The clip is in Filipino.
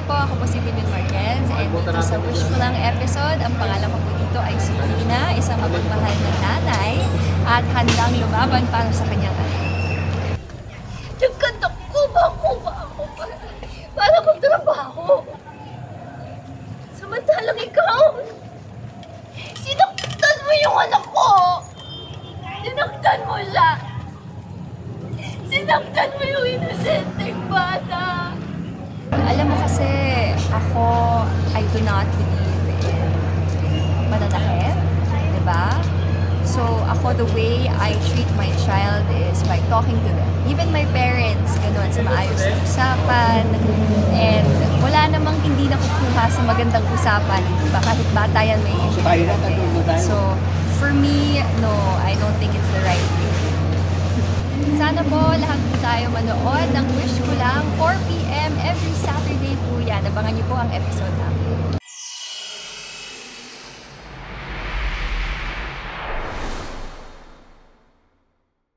po, ako po si Vivian Marquez and dito sa Wish Ko Lang episode, ang pangalan ko po dito ay si Lina, isang mapagmahal na nanay at handang lumaban para sa kanyang anak. Nagkanta ko ba ako para magtrabaho? Samantalang ikaw, sinaktan mo yung anak ko! Sinaktan mo siya! Sinaktan mo yung inosenteng bata! Alam mo kasi, ako, I do not believe in mananakit, di ba? So, ako, the way I treat my child is by talking to them. Even my parents, gano'n, sa maayos na usapan. And wala namang hindi nakukuha sa magandang usapan, di ba? Kahit bata yan, may So, for me, no, I don't think it's the right way. Sana po lahat po tayo manood ng Wish Ko Lang, 4 p.m. every Saturday po yan. Abangan niyo po ang episode namin.